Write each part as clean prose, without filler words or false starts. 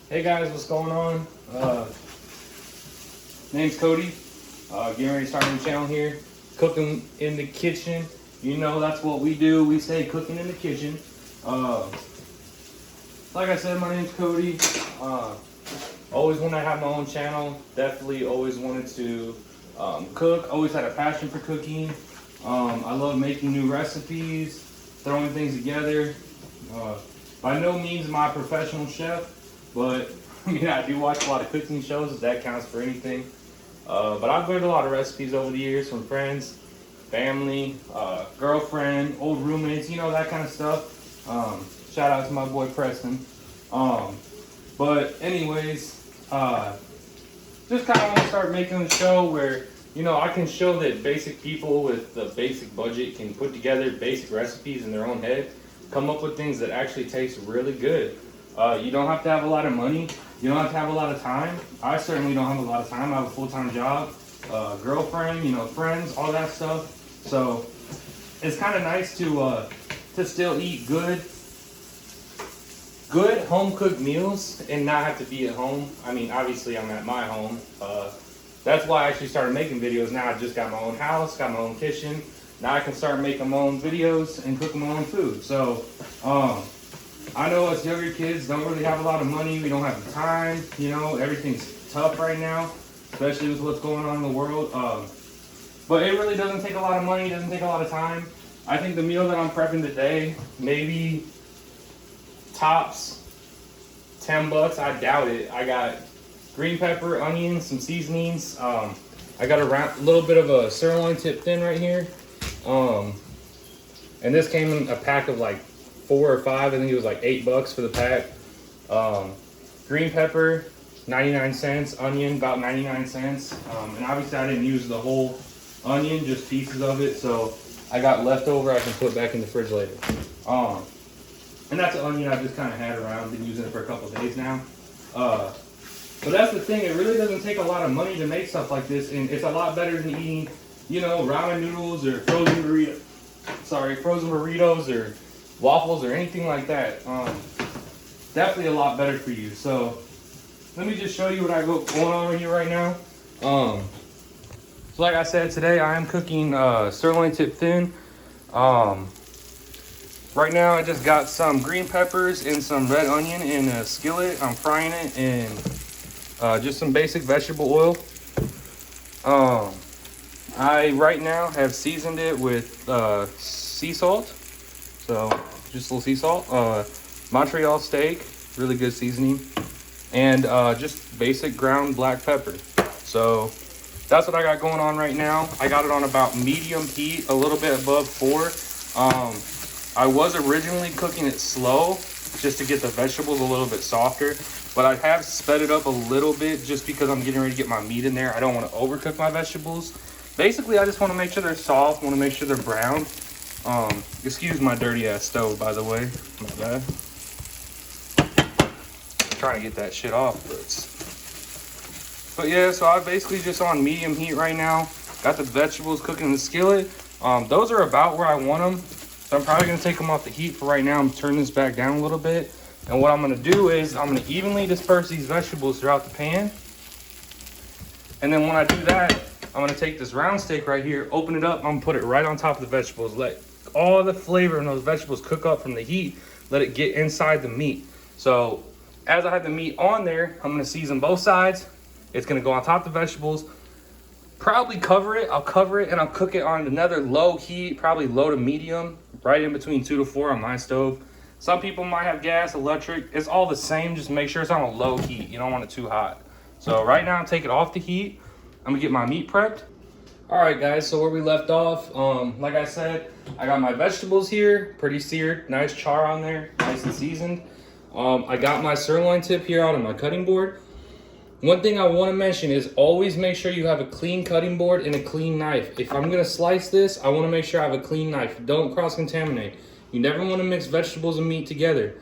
Hey guys, what's going on? Name's Cody. Getting ready to start a new channel here. Cooking in the kitchen. You know that's what we do. We say cooking in the kitchen. Like I said, my name's Cody. Always wanted to have my own channel. Definitely always wanted to cook. Always had a passion for cooking. I love making new recipes, throwing things together. By no means am I a professional chef. But I mean, I do watch a lot of cooking shows, if that counts for anything. But I've learned a lot of recipes over the years from friends, family, girlfriend, old roommates, you know, that kind of stuff. Shout out to my boy Preston. But anyways, just kind of want to start making a show where, you know, I can show that basic people with the basic budget can put together basic recipes in their own head, come up with things that actually taste really good. You don't have to have a lot of money. You don't have to have a lot of time. I certainly don't have a lot of time. I have a full-time job, girlfriend, you know, friends, all that stuff. So it's kind of nice to still eat good home-cooked meals and not have to be at home. I mean, obviously I'm at my home. That's why I actually started making videos. Now I just got my own house, got my own kitchen. Now I can start making my own videos and cooking my own food. So, I know us younger kids don't really have a lot of money. We don't have the time. You know, everything's tough right now, especially with what's going on in the world. But it really doesn't take a lot of money. It doesn't take a lot of time. I think the meal that I'm prepping today, maybe tops $10. I doubt it. I got green pepper, onions, some seasonings. I got a little bit of a sirloin tip thin right here. And this came in a pack of like 4 or 5. I think it was like $8 for the pack. Green pepper, 99 cents. Onion, about 99 cents. And obviously I didn't use the whole onion, just pieces of it. So I got leftover I can put back in the fridge later. And that's an onion I just kind of had around. Been using it for a couple of days now. But that's the thing. It really doesn't take a lot of money to make stuff like this. And it's a lot better than eating, you know, ramen noodles or frozen burritos or waffles or anything like that. Definitely a lot better for you. So let me just show you what I got going on here right now. So like I said, today I am cooking sirloin tip thin. Right now I just got some green peppers and some red onion in a skillet. I'm frying it in just some basic vegetable oil. I right now have seasoned it with sea salt. So just a little sea salt, Montreal steak, really good seasoning, and just basic ground black pepper. So that's what I got going on right now. I got it on about medium heat, a little bit above 4. I was originally cooking it slow just to get the vegetables a little bit softer, but I have sped it up a little bit just because I'm getting ready to get my meat in there. I don't want to overcook my vegetables. Basically, I just want to make sure they're soft, want to make sure they're brown. Excuse my dirty ass stove, by the way. My bad. I'm trying to get that shit off, but yeah, so I'm basically just on medium heat right now. Got the vegetables cooking in the skillet. Those are about where I want them. So I'm probably gonna take them off the heat for right now. I'm turning this back down a little bit. And what I'm gonna do is I'm gonna evenly disperse these vegetables throughout the pan. And then when I do that, I'm gonna take this round steak right here, open it up, I'm gonna put it right on top of the vegetables. Let all the flavor in those vegetables cook up from the heat. Let it get inside the meat. So as I have the meat on there, I'm gonna season both sides. It's gonna go on top of the vegetables. Probably cover it. I'll cover it and I'll cook it on another low heat, probably low to medium, right in between 2 to 4 on my stove. Some people might have gas, electric. It's all the same. Just make sure it's on a low heat. You don't want it too hot. So right now, take it off the heat. I'm gonna get my meat prepped. All right, guys, so where we left off, like I said, I got my vegetables here, pretty seared, nice char on there, nice and seasoned. I got my sirloin tip here out on my cutting board. One thing I want to mention is always make sure you have a clean cutting board and a clean knife. If I'm gonna slice this, I want to make sure I have a clean knife. Don't cross-contaminate. You never want to mix vegetables and meat together.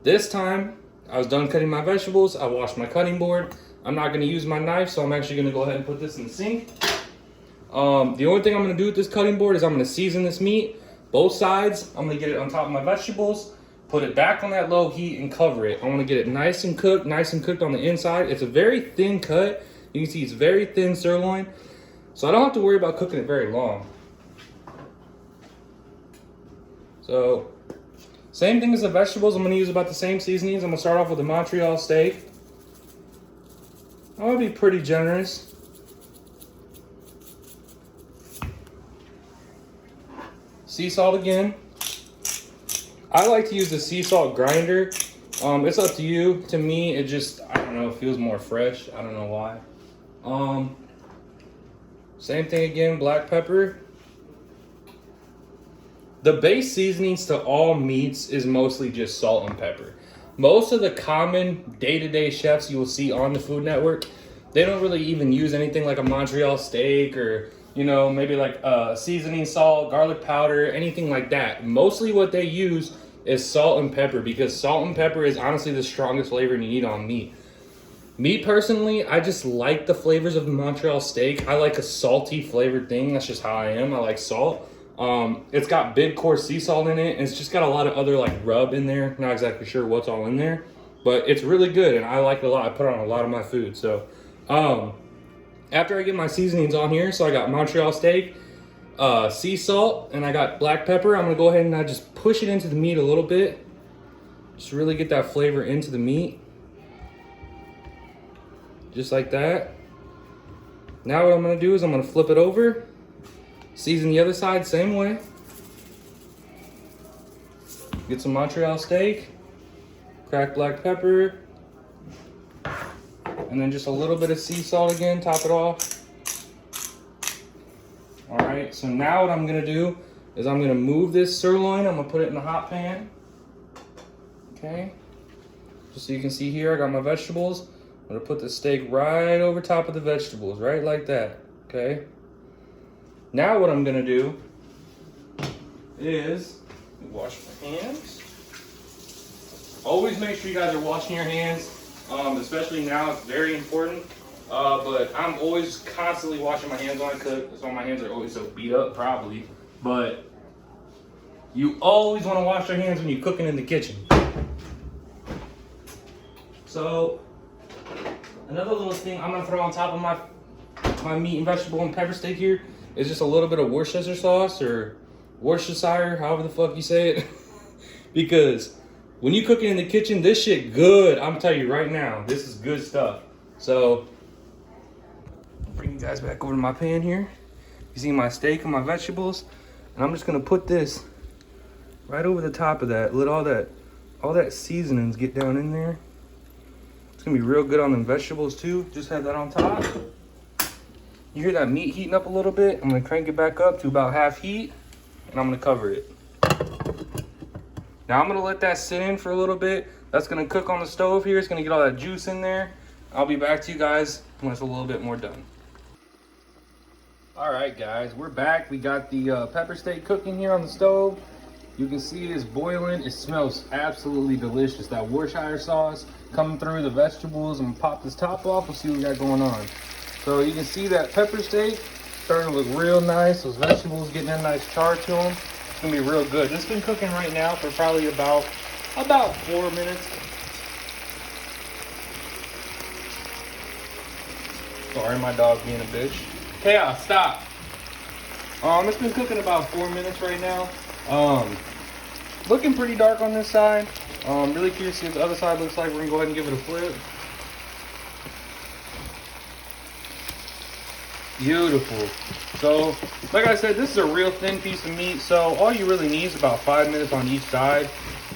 This time, I was done cutting my vegetables, I washed my cutting board. I'm not gonna use my knife, so I'm actually gonna go ahead and put this in the sink. The only thing I'm gonna do with this cutting board is I'm gonna season this meat, both sides. I'm gonna get it on top of my vegetables. Put it back on that low heat and cover it. I want to get it nice and cooked on the inside. It's a very thin cut. You can see it's very thin sirloin. So I don't have to worry about cooking it very long. So, same thing as the vegetables. I'm going to use about the same seasonings. I'm going to start off with the Montreal steak. I'm going to be pretty generous. Sea salt again. I like to use the sea salt grinder. It's up to you. To me, it just, I don't know, it feels more fresh. I don't know why. Same thing again, black pepper. The base seasonings to all meats is mostly just salt and pepper. Most of the common day-to-day chefs you will see on the Food Network, they don't really even use anything like a Montreal steak or, you know, maybe like seasoning salt, garlic powder, anything like that. Mostly what they use is salt and pepper, because salt and pepper is honestly the strongest flavor you need on meat. Me personally, I just like the flavors of the Montreal steak. I like a salty flavored thing. That's just how I am. I like salt. It's got big coarse sea salt in it, and it's just got a lot of other like rub in there. Not exactly sure what's all in there, but it's really good and I like it a lot. I put it on a lot of my food. So after I get my seasonings on here, so I got Montreal steak, sea salt, and I got black pepper. I'm gonna go ahead and I just push it into the meat a little bit. Just really get that flavor into the meat. Just like that. Now what I'm gonna do is I'm gonna flip it over. Season the other side same way. Get some Montreal steak, cracked black pepper, and then just a little bit of sea salt again, top it off. All right, so now what I'm gonna do is I'm gonna move this sirloin, I'm gonna put it in the hot pan. Okay, just so you can see here, I got my vegetables. I'm gonna put the steak right over top of the vegetables, right like that, okay? Now what I'm gonna do is wash my hands. Always make sure you guys are washing your hands, especially now, it's very important. But I'm always constantly washing my hands when I cook. That's why my hands are always so beat up, probably. But you always want to wash your hands when you're cooking in the kitchen. So another little thing I'm gonna throw on top of my meat and vegetable and pepper steak here is just a little bit of Worcestershire sauce, or Worcestershire, however the fuck you say it. Because when you cook it in the kitchen, this shit good. I'm telling you right now, this is good stuff. So I'll bring you guys back over to my pan here. You see my steak and my vegetables, and I'm just gonna put this right over the top of that. Let all that seasonings get down in there. It's gonna be real good on them vegetables too. Just have that on top. You hear that meat heating up a little bit? I'm gonna crank it back up to about half heat, and I'm gonna cover it. Now I'm gonna let that sit in for a little bit. That's gonna cook on the stove here. It's gonna get all that juice in there. I'll be back to you guys when it's a little bit more done. All right, guys, we're back. We got the pepper steak cooking here on the stove. You can see it's boiling. It smells absolutely delicious. That Worcestershire sauce coming through the vegetables. I'm gonna pop this top off. We'll see what we got going on. So you can see that pepper steak starting to look real nice. Those vegetables getting a nice char to them. It's gonna be real good. This has been cooking right now for probably about 4 minutes. Sorry, my dog being a bitch. Chaos, stop. It's been cooking about 4 minutes right now. Looking pretty dark on this side. Really curious to see what the other side looks like. We're gonna go ahead and give it a flip. Beautiful. So, like I said, this is a real thin piece of meat. So all you really need is about 5 minutes on each side.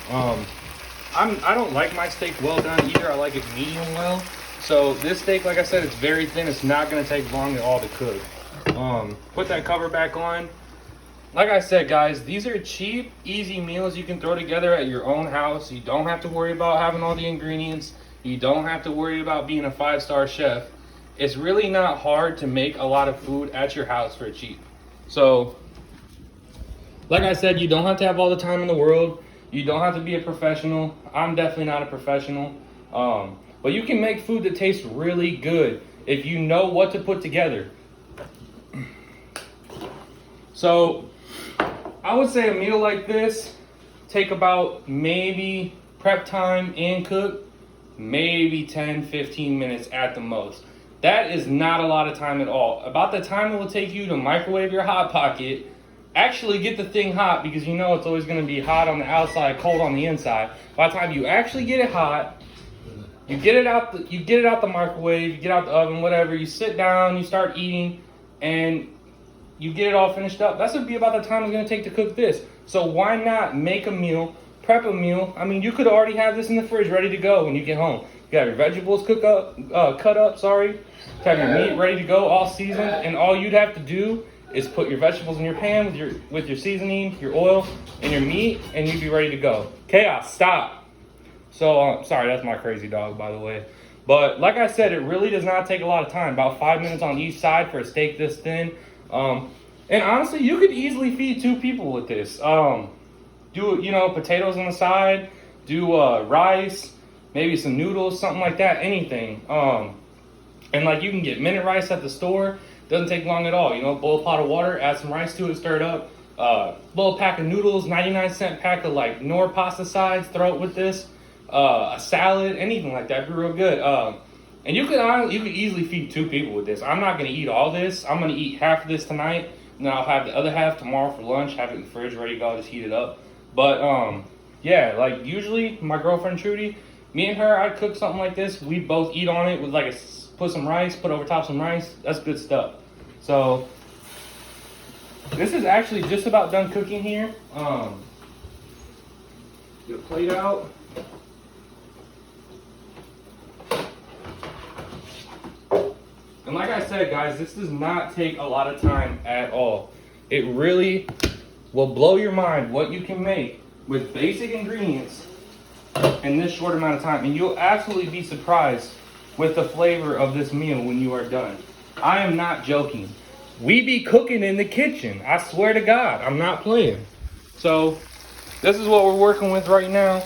I don't like my steak well done either. I like it medium well. So this steak, like I said, it's very thin. It's not gonna take long at all to cook. Put that cover back on. Like I said, guys, these are cheap, easy meals you can throw together at your own house. You don't have to worry about having all the ingredients. You don't have to worry about being a 5-star chef. It's really not hard to make a lot of food at your house for cheap. So, like I said, you don't have to have all the time in the world. You don't have to be a professional. I'm definitely not a professional. But you can make food that tastes really good if you know what to put together. So, I would say a meal like this take about maybe prep time and cook, maybe 10-15 minutes at the most. That is not a lot of time at all. About the time it will take you to microwave your Hot Pocket, actually get the thing hot, because you know it's always going to be hot on the outside, cold on the inside. By the time you actually get it hot, you get it out the microwave, you get out the oven, whatever, you sit down, you start eating, and you get it all finished up. That's going to be about the time it's going to take to cook this. So why not make a meal, prep a meal? I mean, you could already have this in the fridge ready to go when you get home. You have your vegetables cut up, you have your meat ready to go, all seasoned, and all you'd have to do is put your vegetables in your pan with your seasoning, your oil, and your meat, and you'd be ready to go. Chaos, stop. So, sorry, that's my crazy dog, by the way. But like I said, it really does not take a lot of time. About 5 minutes on each side for a steak this thin. And honestly, you could easily feed 2 people with this. Do, you know, potatoes on the side, do rice, maybe some noodles, something like that, anything. And like you can get minute rice at the store. Doesn't take long at all. You know, boil a pot of water, add some rice to it, stir it up. Little pack of noodles, 99-cent pack of like Knorr pasta sides, throw it with this. A salad, anything like that, be real good. And you could easily feed 2 people with this. I'm not gonna eat all this. I'm gonna eat half of this tonight, and then I'll have the other half tomorrow for lunch. Have it in the fridge ready to go, just heat it up. But yeah, like usually my girlfriend Trudy, me and her, I'd cook something like this. We both eat on it with like put some rice, put over top some rice. That's good stuff. So this is actually just about done cooking here. Get a plate out. And like I said, guys, this does not take a lot of time at all. It really will blow your mind what you can make with basic ingredients in this short amount of time. And you'll absolutely be surprised with the flavor of this meal when you are done. I am not joking. We be cooking in the kitchen. I swear to God, I'm not playing. So this is what we're working with right now.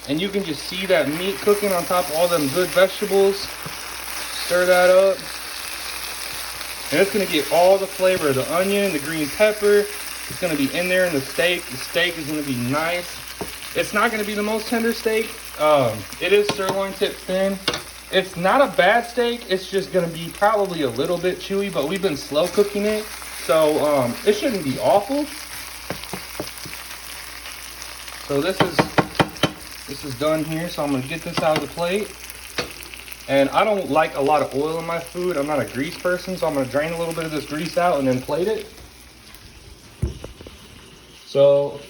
And you can just see that meat cooking on top of all them good vegetables. Stir that up. And it's gonna get all the flavor of the onion, the green pepper. It's gonna be in there in the steak. The steak is gonna be nice. It's not gonna be the most tender steak. It is sirloin tip thin. It's not a bad steak. It's just gonna be probably a little bit chewy, but we've been slow cooking it. So it shouldn't be awful. So this is done here. So I'm gonna get this out of the plate. And I don't like a lot of oil in my food. I'm not a grease person, so I'm gonna drain a little bit of this grease out and then plate it. So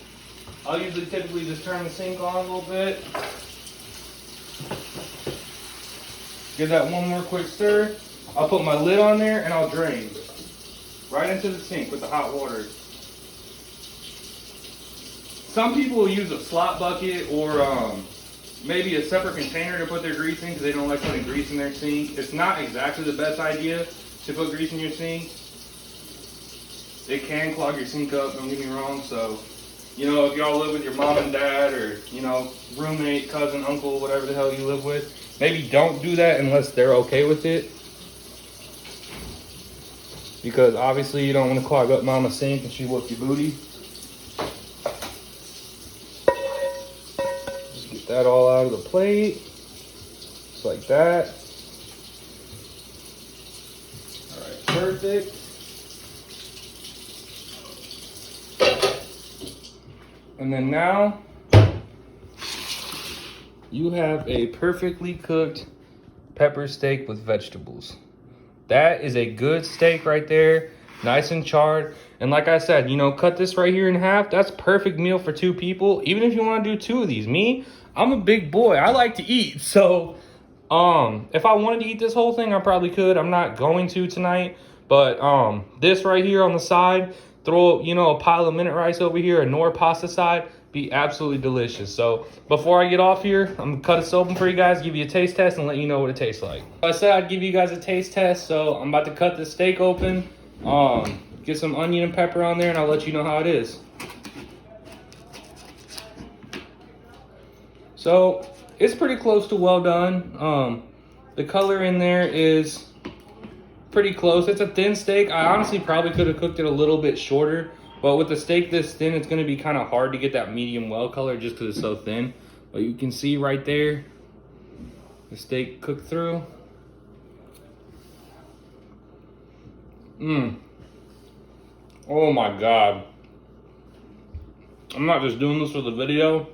I'll usually typically just turn the sink on a little bit. Give that one more quick stir. I'll put my lid on there and I'll drain right into the sink with the hot water. Some people will use a slop bucket or maybe a separate container to put their grease in because they don't like putting grease in their sink. It's not exactly the best idea to put grease in your sink. It can clog your sink up, don't get me wrong. So, you know, if y'all live with your mom and dad or, you know, roommate, cousin, uncle, whatever the hell you live with, maybe don't do that unless they're okay with it. Because obviously you don't want to clog up mama's sink and she whoop your booty. That all out of the plate, just like that. All right, perfect. And then now you have a perfectly cooked pepper steak with vegetables. That is a good steak right there, nice and charred. And like I said, you know, cut this right here in half. That's perfect meal for 2 people. Even if you want to do 2 of these. Me, I'm a big boy. I like to eat. So, if I wanted to eat this whole thing, I probably could. I'm not going to tonight. But this right here on the side, throw, you know, a pile of minute rice over here, a Knorr pasta side, be absolutely delicious. So before I get off here, I'm gonna cut this open for you guys, give you a taste test, and let you know what it tastes like. I said I'd give you guys a taste test, so I'm about to cut this steak open. Get some onion and pepper on there, and I'll let you know how it is. So it's pretty close to well done. The color in there is pretty close. It's a thin steak. I honestly probably could have cooked it a little bit shorter, But with the steak this thin, it's gonna be kind of hard to get that medium well color just because it's so thin. But you can see right there, the steak cooked through. Oh my God. I'm not just doing this for the video.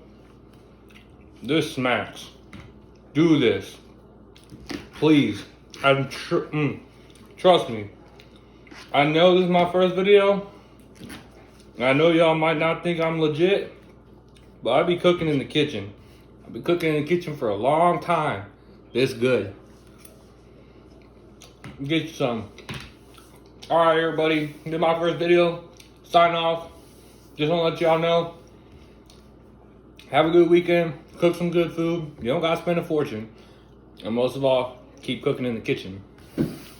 This smacks. Do this. Please. Trust me. I know this is my first video. I know y'all might not think I'm legit, but I be cooking in the kitchen. I've been cooking in the kitchen for a long time. This good. Get you some. All right, everybody. This is my first video. Sign off. Just want to let y'all know. Have a good weekend. Cook some good food. You don't gotta spend a fortune. And most of all, keep cooking in the kitchen.